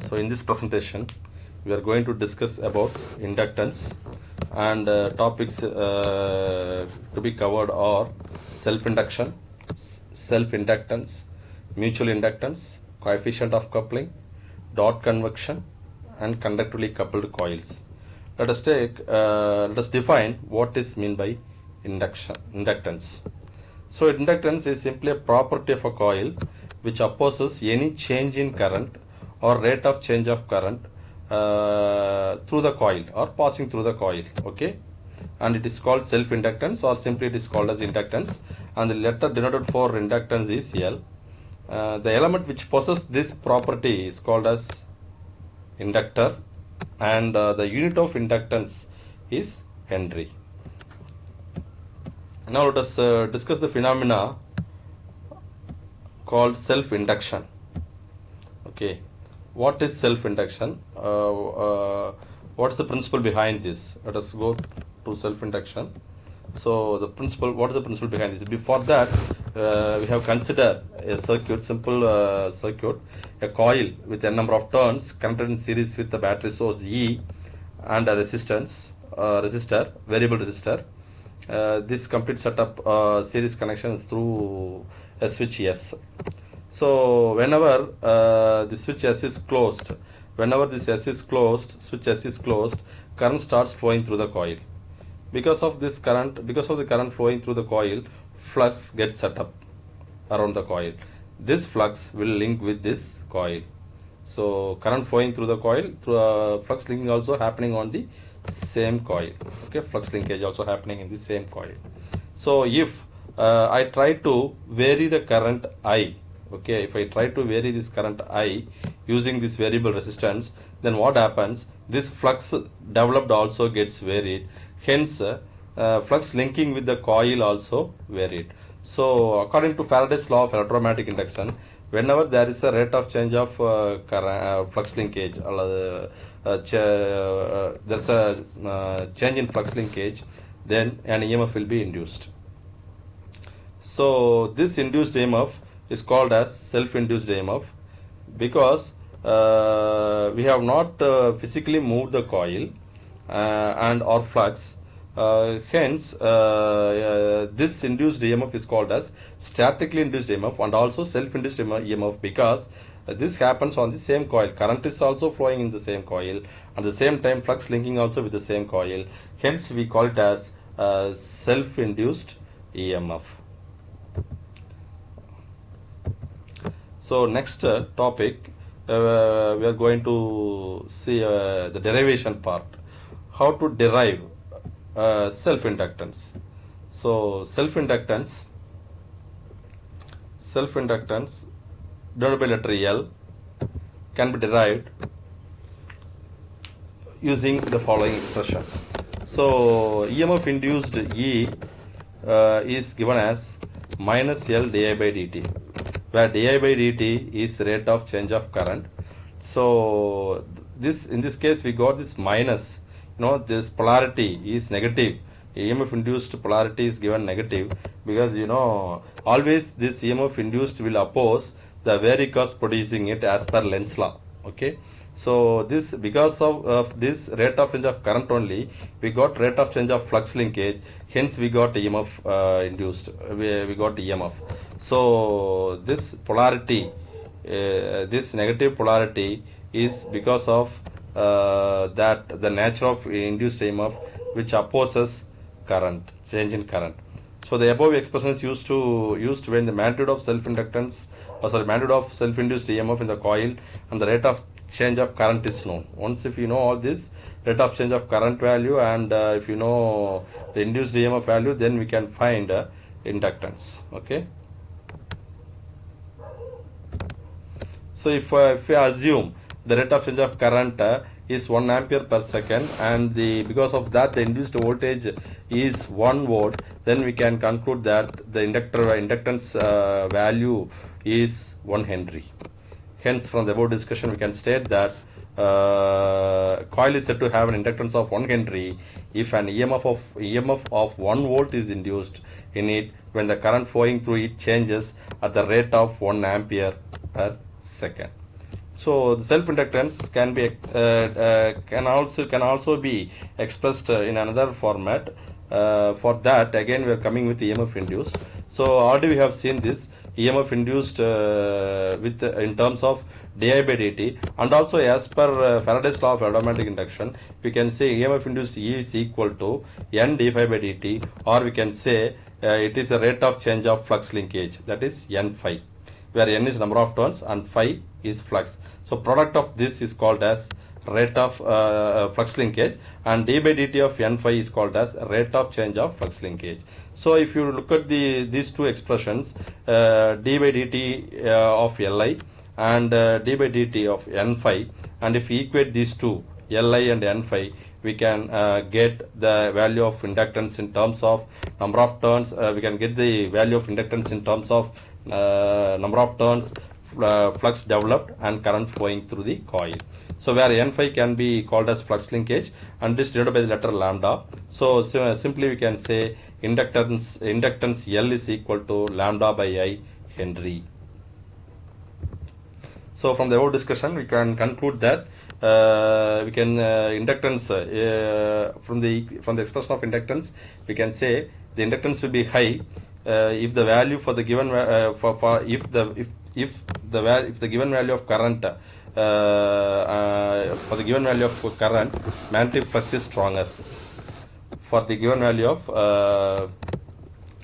So in this presentation we are going to discuss about inductance, and topics to be covered are self-induction, self-inductance, mutual inductance, coefficient of coupling, dot convection, and conductively coupled coils. Let us define what is meant by inductance. So inductance is simply a property of a coil which opposes any change in current or rate of change of current through the coil or passing through the coil. Okay, and it is called self-inductance, or simply it is called as inductance, and the letter denoted for inductance is L. The element which possesses this property is called as inductor, and the unit of inductance is Henry. Now let us discuss the phenomena called self-induction. Okay, what is self-induction? What is the principle behind this? Let us go to self-induction. So the principle, what is the principle behind this? Before that, we have considered a circuit, simple circuit, a coil with a number of turns connected in series with the battery source E and a resistor, variable resistor. This complete setup series connections through a switch S. So whenever the switch S is closed, switch S is closed, current starts flowing through the coil. Because of the current flowing through the coil, flux gets set up around the coil. This flux will link with this coil. So current flowing through the coil, through flux linking also happening on the same coil. Okay, flux linkage also happening in the same coil. So if I try to vary the current I, okay, if I try to vary this current I using this variable resistance, then what happens? This flux developed also gets varied. Hence, flux linking with the coil also varied. So according to Faraday's law of electromagnetic induction, whenever there is a rate of change of flux linkage, there's a change in flux linkage, then an EMF will be induced. So this induced EMF is called as self-induced EMF, because we have not physically moved the coil and or flux. Hence, this induced EMF is called as statically induced EMF and also self-induced EMF, because this happens on the same coil. Current is also flowing in the same coil, at the same time flux linking also with the same coil. Hence, we call it as self-induced EMF. So next topic, we are going to see the derivation part. How to derive self-inductance. So self-inductance denoted by letter L can be derived using the following expression. So EMF induced E is given as minus L di by dt, where di by dt is rate of change of current. So in this case we got this minus, this polarity is negative. EMF induced polarity is given negative, because always this EMF induced will oppose the varicose producing it as per Lenz's law. Okay, so this, because of this rate of change of current only, we got rate of change of flux linkage. Hence we got EMF induced. We got EMF. So this polarity, this negative polarity, is because of that the nature of induced EMF, which opposes current, change in current. So the above expression is used when the magnitude of self-inductance, magnitude of self-induced EMF in the coil and the rate of change of current is known. Once if you know all this, rate of change of current value, and if you know the induced EMF value, then we can find inductance. Okay. So if we assume the rate of change of current is 1 ampere per second, and because of that the induced voltage is 1 volt, then we can conclude that the inductance value is 1 Henry. Hence, from the above discussion, we can state that coil is said to have an inductance of 1 Henry if an EMF of 1 volt is induced in it when the current flowing through it changes at the rate of 1 ampere per second. So the self inductance can also be expressed in another format. For that, again, we are coming with EMF induced. So already we have seen this EMF induced with in terms of di by dt, and also as per Faraday's law of automatic induction, we can say EMF induced E is equal to n d phi by dt, or we can say it is a rate of change of flux linkage, that is n phi, where n is number of turns and phi is flux. So product of this is called as rate of flux linkage, and d by dt of n phi is called as rate of change of flux linkage. So if you look at these two expressions, d by dt of Li and d by dt of n phi, and if we equate these two, Li and n phi, we can get the value of inductance in terms of number of turns. We can get the value of inductance in terms of number of turns, flux developed, and current flowing through the coil. So where n phi can be called as flux linkage, and this divided by the letter lambda. So simply we can say inductance L is equal to lambda by I Henry. So from the whole discussion, we can conclude that we can inductance from the expression of inductance, we can say the inductance will be high if the value for the given if the given value of current for the given value of current, magnetic flux is stronger. For the given value of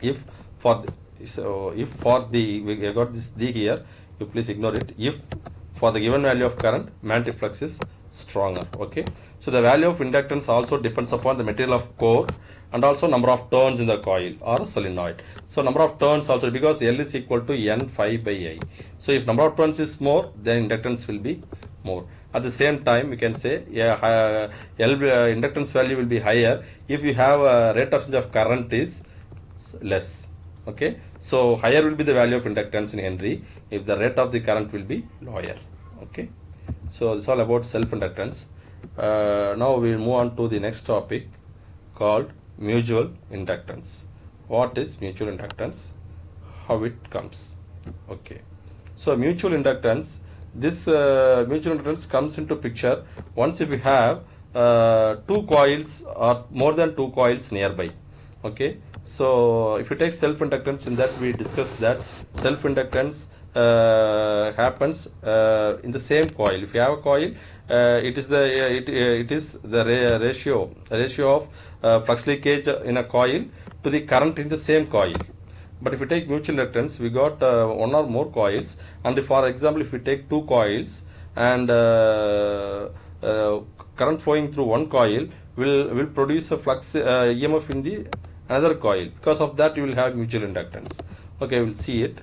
if for the we got this d here, you please ignore it. If for the given value of current, magnetic flux is stronger. Okay. So the value of inductance also depends upon the material of core and also number of turns in the coil or solenoid. So number of turns also, because L is equal to n phi by I. So if number of turns is more, then inductance will be more. At the same time, we can say inductance value will be higher if you have a rate of change of current is less. Okay. So higher will be the value of inductance in Henry if the rate of the current will be lower. Okay. So this is all about self inductance. Now we will move on to the next topic called mutual inductance. What is mutual inductance? How it comes? Okay. So mutual inductance, this mutual inductance comes into picture once if you have two coils or more than two coils nearby. Okay. So if you take self inductance, in that we discussed that self inductance happens in the same coil. If you have a coil, it is the ratio of flux leakage in a coil to the current in the same coil. But if you take mutual inductance, we got one or more coils, and if, for example, if we take two coils and current flowing through one coil will produce a flux EMF in the another coil. Because of that, you will have mutual inductance. Okay, we'll see it.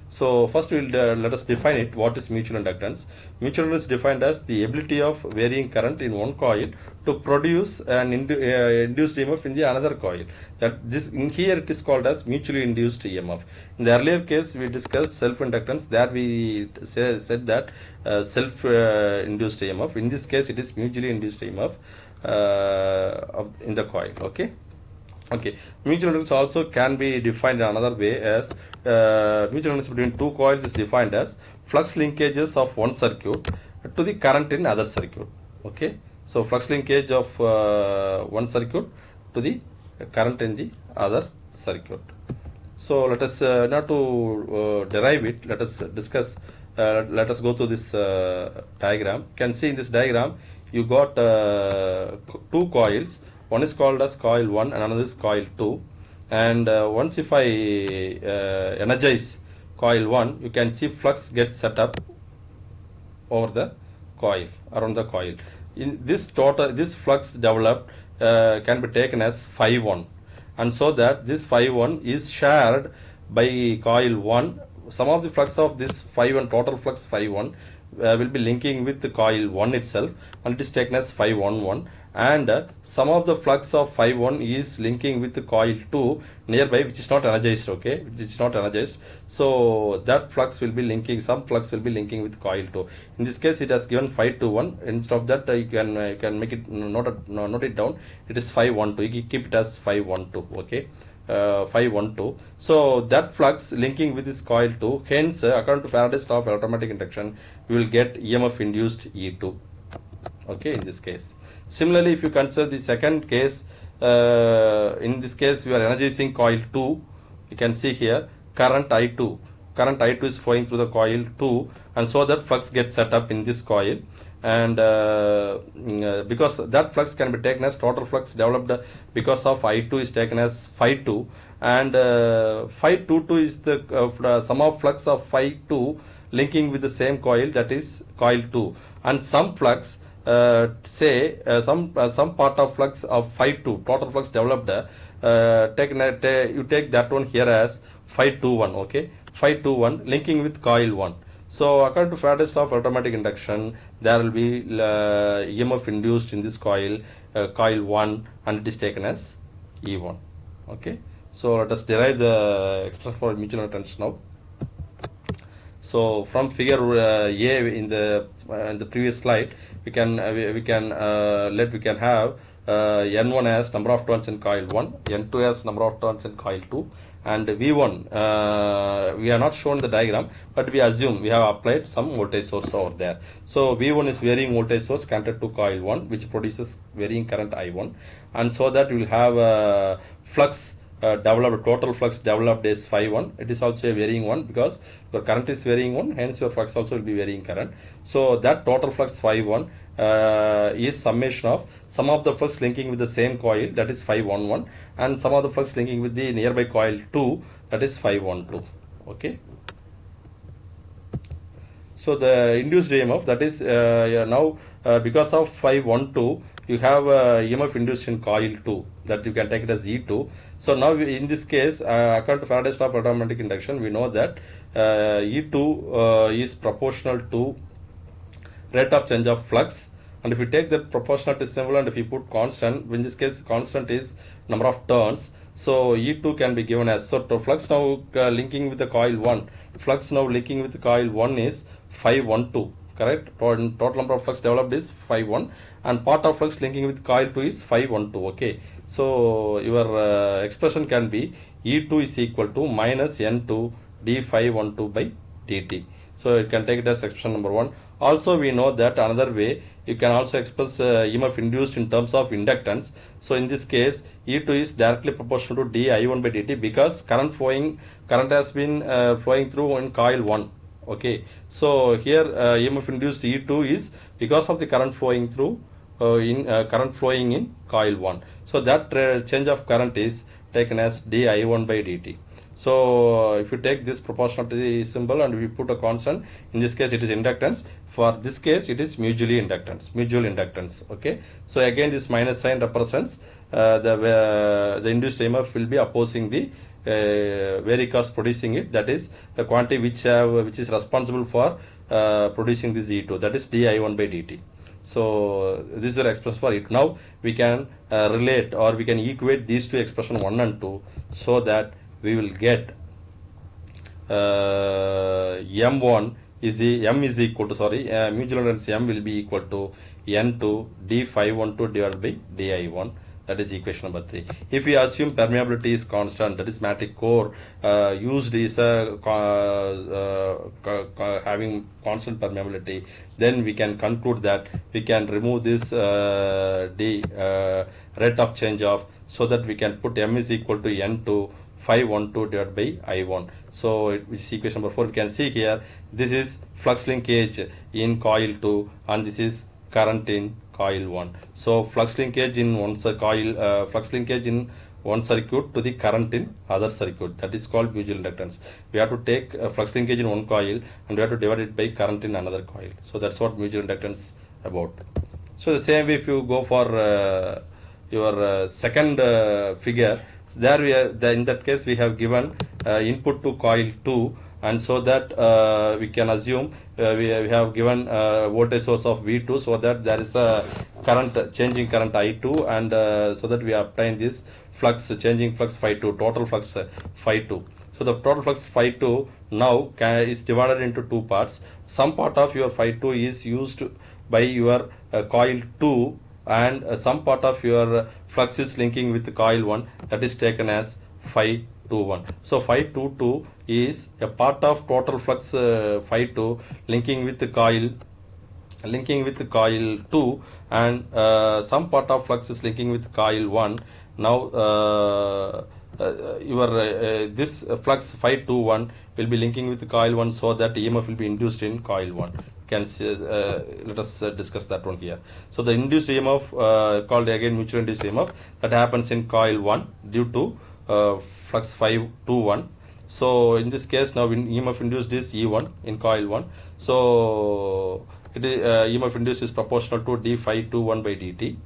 So first we'll let us define it. What is mutual inductance? Mutual inductance is defined as the ability of varying current in one coil to produce an induced EMF in the another coil. That this in here it is called as mutually induced EMF. In the earlier case we discussed self inductance. There we said that self induced EMF. In this case it is mutually induced EMF in the coil. Okay. Okay. Mutual inductance also can be defined in another way as mutual inductance between two coils is defined as flux linkages of one circuit to the current in other circuit. Okay. So flux linkage of one circuit to the current in the other circuit. So let us now to derive it, let us discuss. Let us go to this diagram. You can see in this diagram you got two coils. One is called as coil 1 and another is coil 2. And once if I energize coil 1, you can see flux gets set up over the coil, around the coil. In this flux developed can be taken as phi 1, and so that this phi 1 is shared by coil 1. Some of the flux of this phi 1, total flux phi 1 will be linking with the coil 1 itself, and it is taken as phi 1, and some of the flux of phi 1 is linking with the coil 2 nearby, which is not energized. Okay, which is not energized. So that flux will be linking, some flux will be linking with coil 2. In this case it has given phi 2 instead of that you can make it note it down. It is phi 1 2. You keep it as phi 1 2. Okay. phi12. So that flux linking with this coil 2, hence according to Faraday's law of electromatic induction, we will get EMF induced E2. Okay, in this case. Similarly, if you consider the second case, in this case we are energizing coil 2. You can see here current I2. Current I2 is flowing through the coil 2, and so that flux gets set up in this coil. And because that flux can be taken as total flux developed because of I2 is taken as phi2, and phi22 is the sum of flux of phi2 linking with the same coil, that is coil 2, and some flux some part of flux of phi2 total flux developed you take that one here as phi21. Okay, phi21 linking with coil 1. So according to Faraday's law of electromatic induction, there will be EMF induced in this coil, coil 1, and it is taken as E1. Okay, so let us derive the expression for mutual inductance now. So from figure A in the previous slide, we can have N1 as number of turns in coil 1, N2 as number of turns in coil 2, and V1 we are not shown the diagram, but we assume we have applied some voltage source over there. So V1 is varying voltage source connected to coil 1, which produces varying current I1, and so that we will have flux developed, total flux developed is phi1. It is also a varying one because your current is varying one, hence your flux also will be varying current. So that total flux phi1 is summation of some of the flux linking with the same coil, that is phi11, and some of the flux linking with the nearby coil 2, that is phi12. Okay. So the induced EMF, that is now because of phi12, you have EMF induced in coil 2, that you can take it as E2. So now in this case, according to Faraday's law of electromatic induction, we know that E2 is proportional to rate of change of flux, and if you take that proportionality symbol and if you put constant, in this case constant is number of turns, so E2 can be given as, so to flux now linking with the coil 1, flux now linking with the coil 1 is phi12, correct? Total number of flux developed is phi1, and part of flux linking with coil 2 is phi12. Okay, so your expression can be E2 is equal to minus N2 d phi12 by dt. So you can take it as expression number 1. Also we know that another way you can also express EMF induced in terms of inductance. So in this case E2 is directly proportional to d I1 by dt because current has been flowing through in coil 1. Okay, so here EMF induced E2 is because of the current flowing through in coil 1. So that change of current is taken as d I1 by dt. So if you take this proportionality symbol and we put a constant, in this case it is inductance. For this case it is mutual inductance. Okay, so again this minus sign represents the induced EMF will be opposing the vary cause producing it, that is the quantity which is responsible for producing this E2, that is d I1 by dt. So this is your expression for it. Now we can relate or we can equate these two expressions 1 and 2, so that we will get M1 is equal to mutual inductance M will be equal to N2 d phi12 divided by d I1. That is equation number 3. If we assume permeability is constant, that is magnetic core used is having constant permeability, then we can conclude that we can remove this rate of change of, so that we can put M is equal to N2 phi12 divided by I1. So it is equation number 4. We can see here this is flux linkage in coil 2 and this is current in coil 1. So flux linkage in one circuit to the current in other circuit, that is called mutual inductance. We have to take flux linkage in one coil and we have to divide it by current in another coil. So that's what mutual inductance about. So the same way if you go for your second figure, there we are, in that case we have given input to coil 2, and so that we can assume we have given voltage source of V2, so that there is a changing current I2, and so that we obtain this flux, changing flux phi2, total flux phi2. So the total flux phi2 now is divided into two parts. Some part of your phi2 is used by your coil 2, and some part of your flux is linking with coil 1, that is taken as phi 21. So phi 22 is a part of total flux phi 2 linking with the coil 2, and some part of flux is linking with coil 1. Now this flux phi 21 will be linking with coil 1, so that EMF will be induced in coil 1. Can see, let us discuss that one here. So the induced EMF, called again mutual induced EMF, that happens in coil 1 due to flux phi 21. So in this case, now EMF induced is E1 in coil 1. So it is EMF induced is proportional to d phi 21 by dt,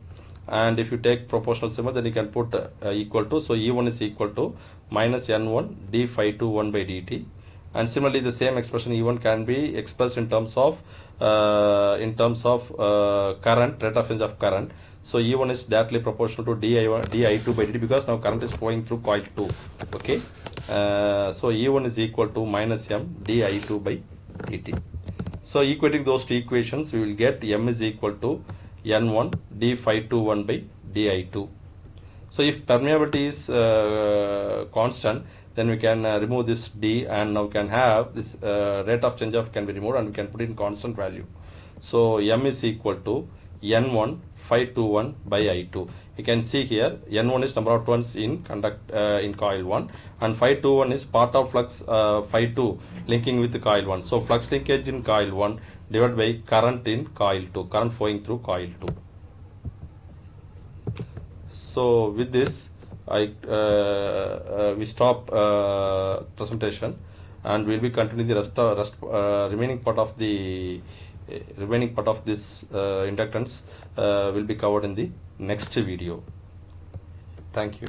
and if you take proportional symbol, then you can put equal to, so E1 is equal to minus N1 d phi 21 by dt. And similarly, the same expression E1 can be expressed in terms of current, rate of change of current. So E1 is directly proportional to di2 by dt, because now current is flowing through coil 2. Okay, so E1 is equal to minus M di2 by dt. So equating those two equations, we will get M is equal to N1 d phi 21 by di2. So if permeability is constant, then we can remove this d, and now we can have this rate of change of can be removed, and we can put it in constant value. So M is equal to N1 phi 21 by I2. You can see here N1 is number of turns in coil 1, and phi 21 is part of flux phi 2 linking with coil 1. So flux linkage in coil 1 divided by current in coil 2, current flowing through coil 2. So with this, we stop presentation, and we'll be continuing the remaining part of this inductance will be covered in the next video. Thank you.